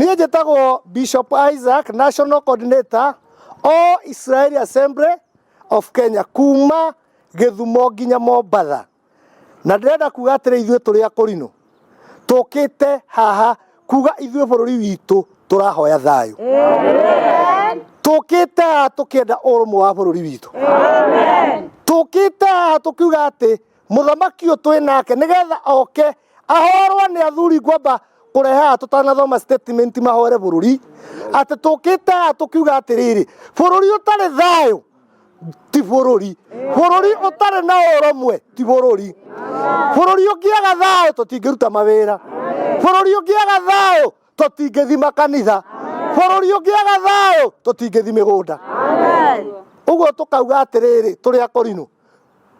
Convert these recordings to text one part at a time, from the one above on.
Niĩ njĩtagwo Bishop Isaac, National Coordinator o Israeli Assembly of Kenya, kuma Gĩthumo nginya Mombatha. Na ndĩrenda kuga atĩrĩ ithuĩ tũrĩ akũrinũ tũkĩte haha kuga ithuĩ bũrũri witũ tũrahoya thayũ. Tũkĩte haha tũkĩenda ũrũmwe wa bũrũri witũ. Tũkĩte haha tũkiuga atĩ mũthamaki ũyũ twĩ nake nĩgetha oke ahorwo nĩ athuri ngwamba kũrehe haha tũtanathoma statement mahoere bũrũri, atĩ tũkĩte haha tũkiuga atĩrĩrĩ, bũrũri ũtarĩ thayũ ti bũrũri, bũrũri ũtarĩ na ũrũmwe ti bũrũri, bũrũri ũngĩaga thayũ tũtingĩruta mawĩra, bũrũri ũngĩaga thayũ tũtingĩthi makanitha, bũrũri ũngĩaga thayũ tũtingĩthi mĩgũnda. Ũguo tũkauga atĩrĩrĩ, tũrĩ akũrinũ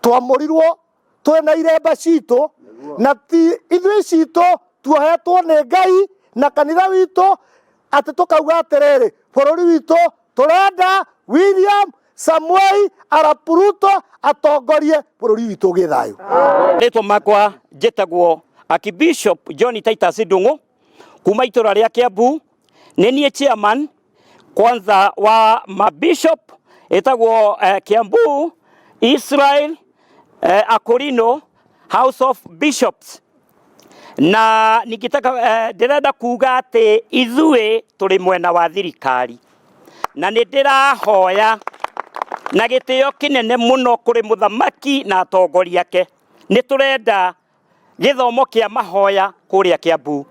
twamũrirwo twĩ na iremba citũ, na ti ithuĩ citũ tuohetwo nĩ Ngai na kanitha witũ, atĩ tũkauga atĩrĩrĩ, bũrũri witũ tũrenda William Samuel Arap Ruto atongorie bũrũri witũ ũgĩe thayũ. Rĩtwa makwa njĩtagwo Archbishop John Titus Ndung'u kuma itũra rĩa Kiambu. Nĩ niĩ chairman kwanza wa mabishop etagwo Kiambu Israel Akũrinũ House of Bishops. Na nikitaka ndĩrenda kuga atĩ ithuĩ tũrĩ mwena wa thirikari, na nĩ ndĩrahoya na gĩtĩo kĩnene mũno kũrĩ mũthamaki na atongoria ake. Nĩ tũrenda gĩthomo kĩa mahoya kũrĩa Kiambu,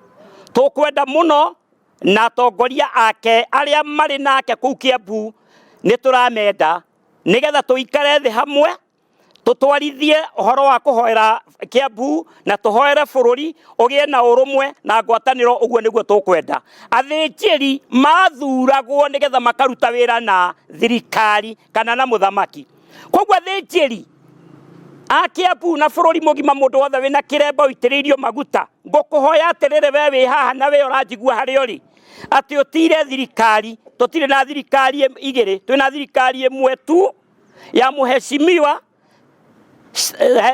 tũkwenda mũno na atongoria ake arĩa marĩ nake kũu Kiambu nĩ tũramenda nĩgetha tũikare thĩ hamwe tũtwarithie ũhoro wa kũhoera Kiambu na tũhoere bũrũri ũgĩe na ũrũmwe na ngwatanĩro. Ũguo nĩguo tũkwenda. Athĩnjĩri mathuragwo nĩgetha makaruta wĩra na thirikari kana na mũthamaki. Koguo athĩnjĩri a Kiambu na bũrũri mũgima mũndũ wothe wĩna kĩremba ũitĩrĩirio maguta, ngũkũhoya atĩrĩrĩ we wĩ haha na we ũranjigua harĩa ũrĩ, atĩ ũtire thirikari. Tũtirĩ na thirikari igĩrĩ, twĩna thirikari ĩmwe tu ya mũheshimiwa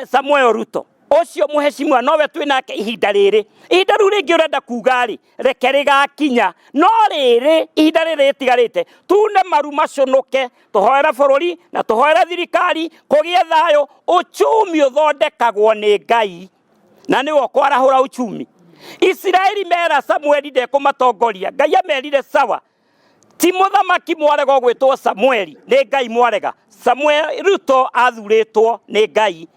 Samuel Ruto. Ũcio mũheshimiwa nowe twĩnake ihinda rĩrĩ. Ihinda rĩu rĩngĩ ũrenda kuga rĩ, reke rĩgakinya. No rĩrĩ ihinda rĩrĩ rĩtigarĩte tune maru maconoke, tũhoere bũrũri na tũhoere thirikari kũgĩe thayũ. Uchumi ũthondekagwo nĩ Ngai na nĩwe ũkwarahũra uchumi. Israeli mera Samuel ndekũmatongoria, Ngai amerire sawa. Ti mũthamaki mwarega gwĩtwo Samuel, nĩ Ngai mwarega. Samuel Ruto athurĩtwo nĩ Ngai,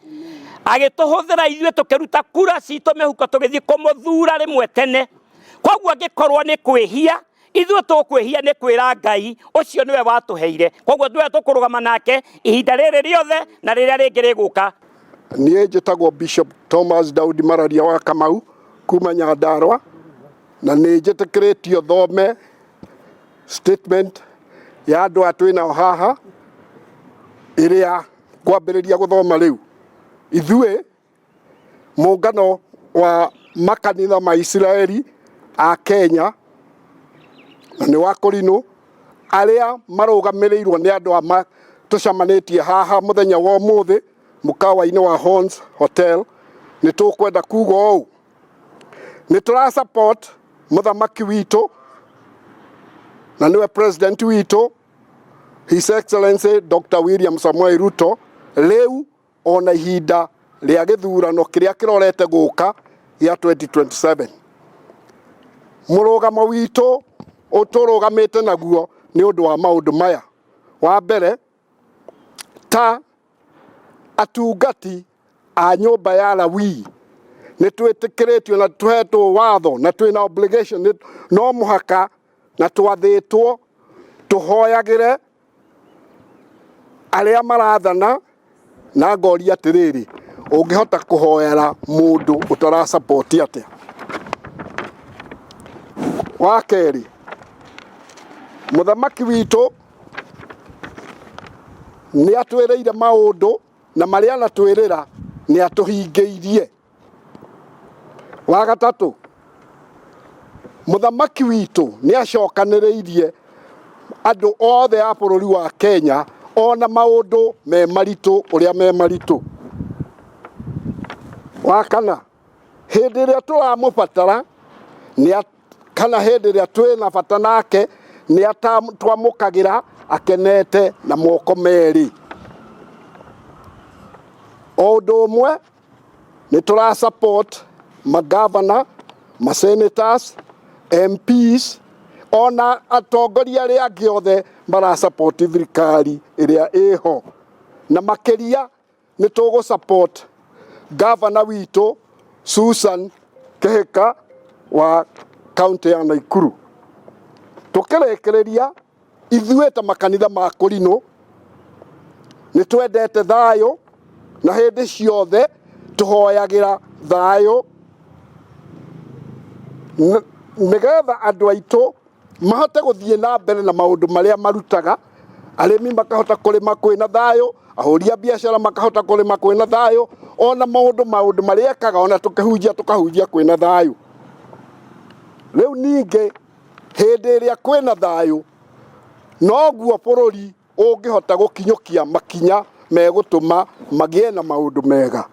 agĩtũhũthĩra ithuĩ tũkĩruta kura citũ mĩhuko tũgĩthiĩ kũmũthura rĩmwe tene. Koguo angĩkorwo nĩ kwĩhia, ithuĩ tũkwĩhia nĩ kwĩra Ngai ũcio nĩwe watũheire. Koguo nĩwe tũkũrũgama nake ihinda rĩrĩ rĩothe na rĩrĩa rĩngĩ rĩgũka. Niĩ njĩtagwo Bishop Thomas Daudi Mararia wa Kamau kuma Nyandarua, na nĩ njĩtĩkĩrĩtio thome statement ya andũ a twĩnao haha ĩrĩa kwambĩrĩria gũthoma rĩu. Ithuĩ mũngano wa makanitha ma Israeli a Kenya na nĩ wa Akũrinũ arĩa marũgamĩrĩirwo nĩ andũ a tũcamanĩtie haha mũthenya wa ũmũthĩ mũkawa-inĩ wa Horns Hotel, nĩ tũkwenda kuga ũũ: nĩ tũra support mũthamaki witũ na nĩwe president witũ His Excellency Dr. William Samuel Ruto rĩu ona ihinda rĩa gĩthurano kĩrĩa kĩrorete gũka gĩa 2027. Mũrũgamo witũ ũtũrũgamĩte naguo nĩ ũndũ wa maũndũ maya. Wa mbere, ta atungati a nyũmba ya Lawi nĩ twĩtĩkĩrĩtio na tũhetwo watho na twĩna obligation, no mũhaka na twathĩtwo tũhoyagĩre arĩa marathana. Na ngoria atĩrĩrĩ, ũngĩhota kũhoera mũndũ ũtara support atĩa? Wa kerĩ, mũthamaki witũ nĩ atwĩrĩire maũndũ na marĩa anatwĩrĩra nĩ atũhingĩirie. Wa gatatũ, mũthamaki witũ nĩ acokanĩrĩirie andũ othe a bũrũri wa Kenya ona maũndũ me maritũ ũrĩa me maritũ. Wa kana, hĩndĩ ĩrĩa tũramũbatara kana hĩndĩ ĩrĩa twĩna bata nake nĩ twamũkagĩra akenete na moko merĩ. O ũndũ ũmwe nĩ tũra support magavana, senators, MPs, ona atongoria arĩa angĩ othe mara support thirikari ĩrĩa ĩho. Na makĩria nĩ tũgũ support governor witũ Susan Kĩhĩka wa kaunti ya Naikuru. Tũkĩrĩkĩrĩria, ithuĩ ta makanitha ma kũrinũ nĩ twendete thayũ na hĩndĩ ciothe tũhoyagĩra thayũ nĩgetha andũ aitũ mahote gũthiĩ na mbere na maũndũ marĩa marutaga. Arĩmi makahota kũrĩma kwĩna thayũ, ahũri a biacara makahota kũrĩma kwĩna thayũ, ona maũndũ marĩa ekaga ona tukahunjia kwĩna thayũ. Rĩu ningĩ hĩndĩ ĩrĩa kwĩna thayũ noguo bũrũri ũngĩhota gũkinyũkia makinya megũtũma magĩe na maũndũ mega.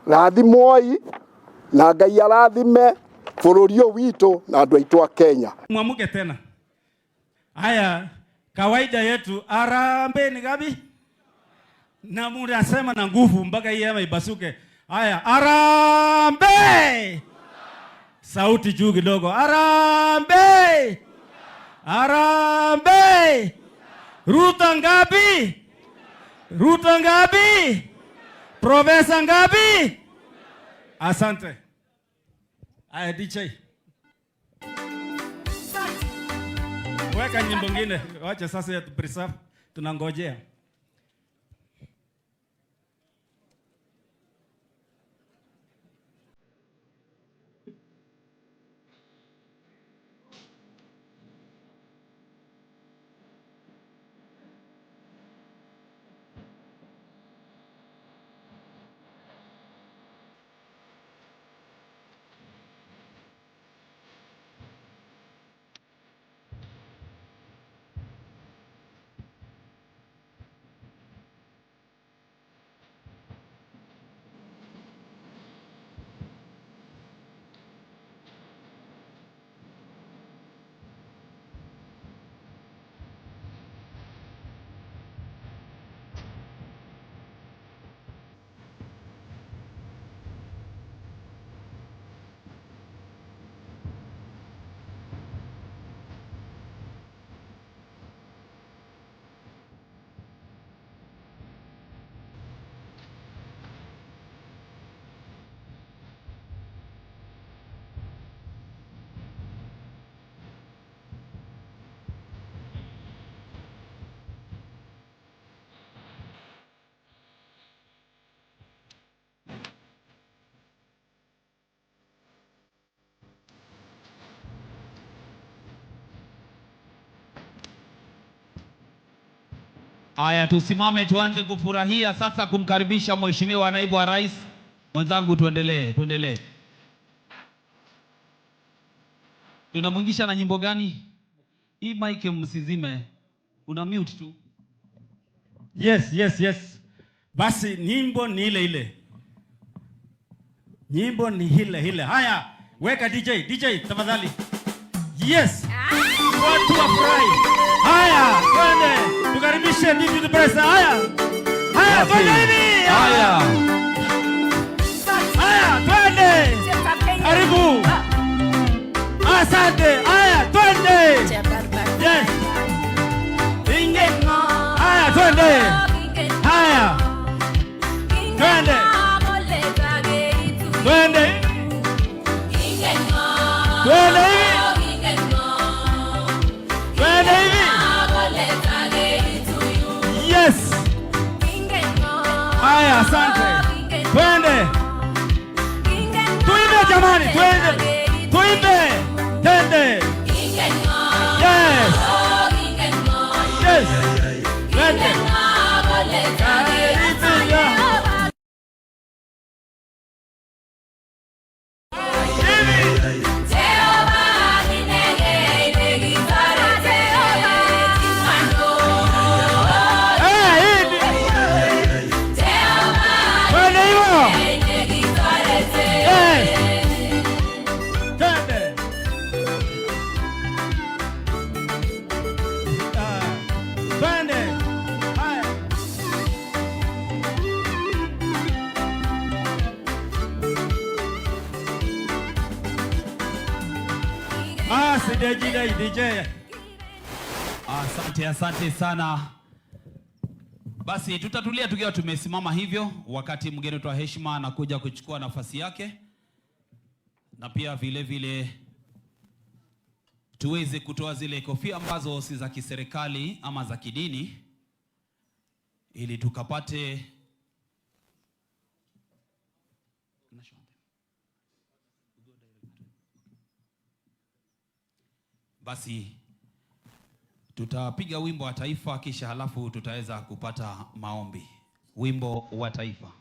Rathimoi na Ngai arathime bũrũri ũyũ witũ na andũ aitũ a Kenya. Mwamuke tena. Haya, kawaida yetu harambee ni gapi? Na Mungu asema na nguvu mpaka hii hema ibasuke. Haya, harambee! Sauti juu kidogo. Harambee! Harambee! Ruto ngapi? Ruto ngapi? Profesa ngapi? Asante. Haya DJ. Weka nyimbo ngine. Wacha sasa ya preserve. Tunangojea. Aya, tusimame tuanze kufurahia sasa kumkaribisha Mheshimiwa Naibu wa Rais. Mwenzangu tuendelee. Tunamwingisha na nyimbo gani? Hii mic msizime. Una mute tu. Yes. Basi nyimbo ni ile. Nyimbo ni ile. Haya, weka DJ tafadhali. Yes. Watu wafurahi. Haya, twende. Tukaribishe DJ Presa. Haya, twende hivi. Haya, twende. Karibu. Asante. Haya, twende. Yes. Haya, twende. Haya. Twende. Yes. Haya, asante. Twende. Tuimbe jamani, twende. Twende. Yes. Twende. DJ. Asante sana. Basi tutatulia tukiwa tumesimama hivyo wakati mgeni wetu wa heshima anakuja kuchukua nafasi yake, na pia vile vile tuweze kutoa zile kofia ambazo si za kiserikali ama za kidini, ili tukapate basi tutapiga wimbo wa taifa, kisha halafu tutaweza kupata maombi. Wimbo wa taifa.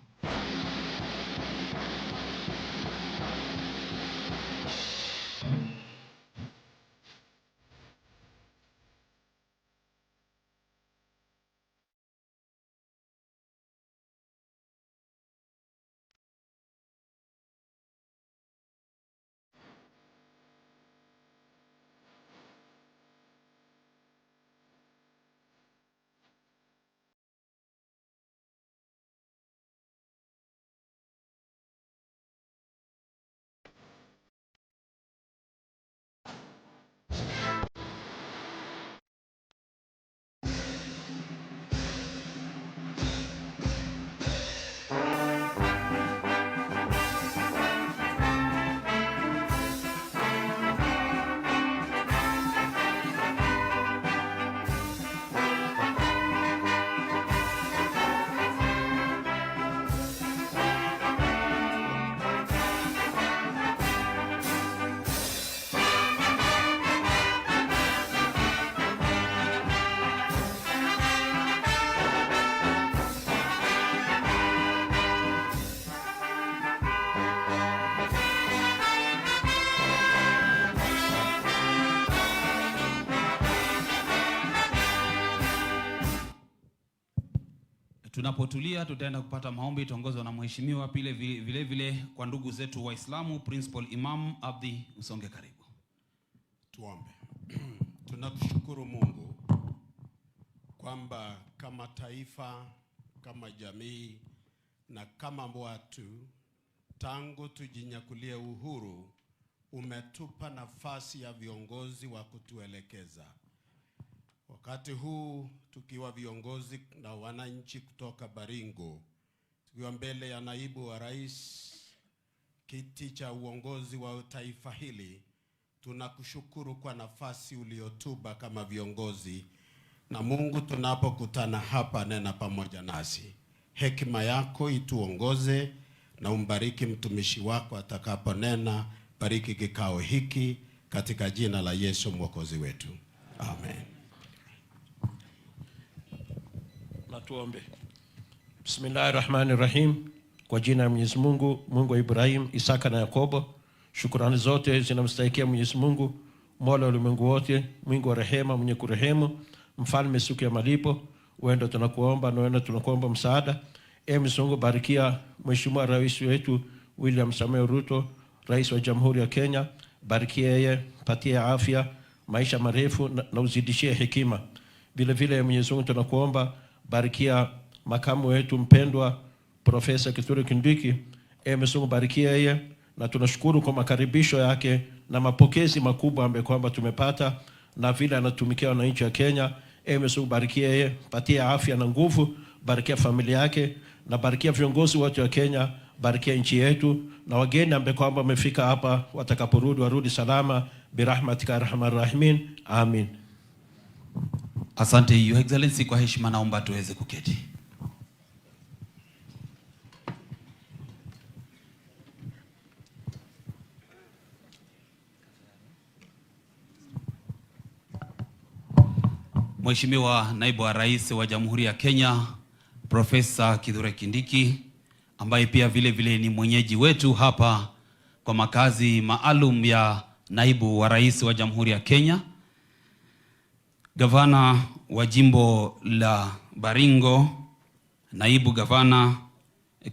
Tunapotulia tutaenda kupata maombi tuongozwa na mheshimiwa. Vile vile kwa ndugu zetu Waislamu, Principal Imam Abdi, usonge karibu. Tuombe. Tunakushukuru Mungu kwamba kama taifa, kama jamii na kama watu, tangu tujinyakulie uhuru umetupa nafasi ya viongozi wa kutuelekeza. Wakati huu tukiwa viongozi na wananchi kutoka Baringo, tukiwa mbele ya naibu wa rais, kiti cha uongozi wa taifa hili, tunakushukuru kwa nafasi uliotupa kama viongozi. Na Mungu, tunapokutana hapa, nena pamoja nasi. Hekima yako ituongoze, na umbariki mtumishi wako atakaponena. Bariki kikao hiki katika jina la Yesu Mwokozi wetu. Amen. Tuombe. Bismillahirrahmanirrahim. Kwa jina la Mwenyezi Mungu, Mungu wa Ibrahim, Isaka na Yakobo. Shukrani zote zinamstahikia Mwenyezi Mungu, Mola wa ulimwengu wote, Mungu wa rehema, mwenye kurehemu, mfalme siku ya malipo. Wewe tunakuomba na wewe tunakuomba msaada. Mwenyezi Mungu, barikia Mheshimiwa Rais wetu William Samoei Ruto, Rais wa Jamhuri ya Kenya. Barikia yeye, patie afya, maisha marefu na uzidishie hekima. Vile vile Mwenyezi Mungu tunakuomba, barikia makamu wetu mpendwa Profesa Kithure Kindiki. Mwenyezi Mungu, barikia yeye, na tunashukuru kwa makaribisho yake na mapokezi makubwa ambayo kwamba tumepata, na vile anatumikia wananchi wa Kenya. Mwenyezi Mungu, barikia yeye, patia afya na nguvu, barikia familia yake, na barikia viongozi wote wa Kenya, barikia nchi yetu, na wageni ambao kwamba wamefika hapa watakaporudi warudi salama, birahmatika arhamar rahimin. Amin. Asante Your Excellency, kwa heshima naomba tuweze kuketi. Mheshimiwa Naibu wa Rais wa Jamhuri ya Kenya, Profesa Kithure Kindiki, ambaye pia vile vile ni mwenyeji wetu hapa kwa makazi maalum ya Naibu wa Rais wa Jamhuri ya Kenya, Gavana wa Jimbo la Baringo, Naibu Gavana,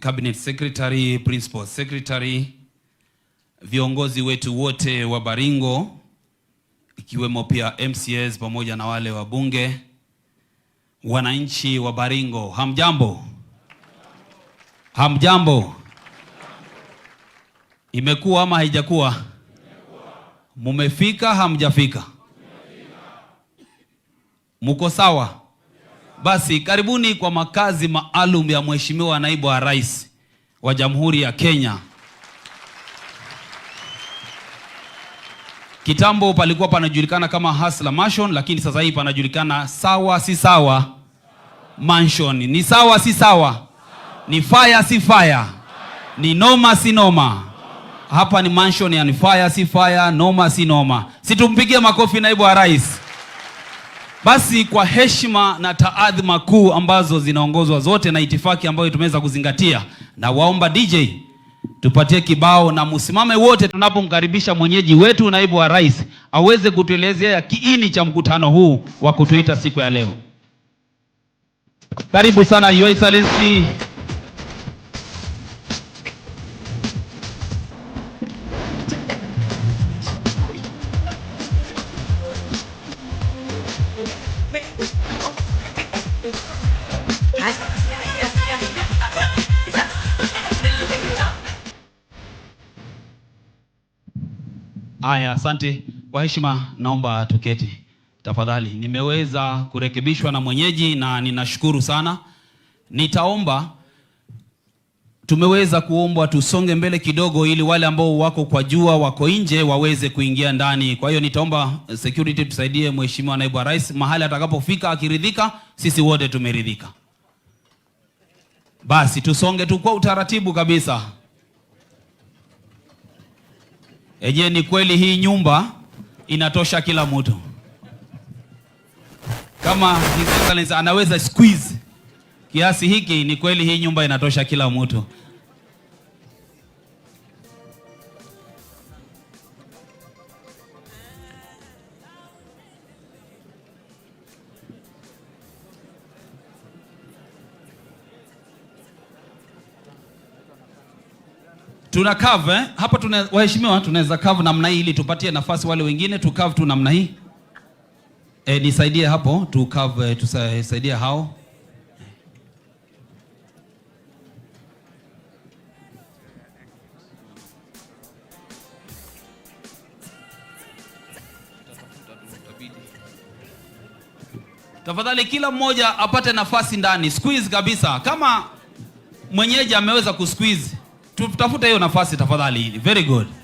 Cabinet Secretary, Principal Secretary, viongozi wetu wote wa Baringo, ikiwemo pia MCAs pamoja na wale wa bunge, wananchi wa Baringo, hamjambo? Hamjambo? Imekuwa ama haijakuwa? Mumefika hamjafika? Muko sawa? Basi karibuni kwa makazi maalum ya Mheshimiwa Naibu wa Rais wa Jamhuri ya Kenya. Kitambo palikuwa panajulikana kama Hustler Mansion, lakini sasa hivi panajulikana Sawa Si Sawa Mansion. Ni sawa si sawa? Ni fire si fire? Ni noma si noma? Hapa ni mansion, yani fire si fire, noma si noma. Situmpigie makofi Naibu wa Rais. Basi kwa heshima na taadhima kuu ambazo zinaongozwa zote na itifaki ambayo tumeweza kuzingatia, na waomba DJ tupatie kibao na musimame wote tunapomkaribisha mwenyeji wetu Naibu wa Rais aweze kutuelezea kiini cha mkutano huu wa kutuita siku ya leo. Karibu sana Your Excellency. Aya, asante. Kwa heshima naomba tuketi tafadhali. Nimeweza kurekebishwa na mwenyeji na ninashukuru sana. Nitaomba, tumeweza kuombwa tusonge mbele kidogo ili wale ambao wako kwa jua wako nje waweze kuingia ndani. Kwa hiyo nitaomba security tusaidie Mheshimiwa Naibu wa Rais mahali atakapofika akiridhika, sisi wote tumeridhika. Basi tusonge tu kwa utaratibu kabisa. Eje, ni kweli hii nyumba inatosha kila mtu. Kama His Excellency anaweza squeeze kiasi hiki, ni kweli hii nyumba inatosha kila mtu. Tuna cover hapa, waheshimiwa, tunaweza cover namna hii ili tupatie nafasi wale wengine, tu cover tu namna hii. Nisaidie hapo, tu cover, tusaidie hao. Tafadhali kila mmoja apate nafasi ndani, squeeze kabisa. Kama mwenyeji ameweza kusqueeze, tutafute hiyo nafasi tafadhali. Very good.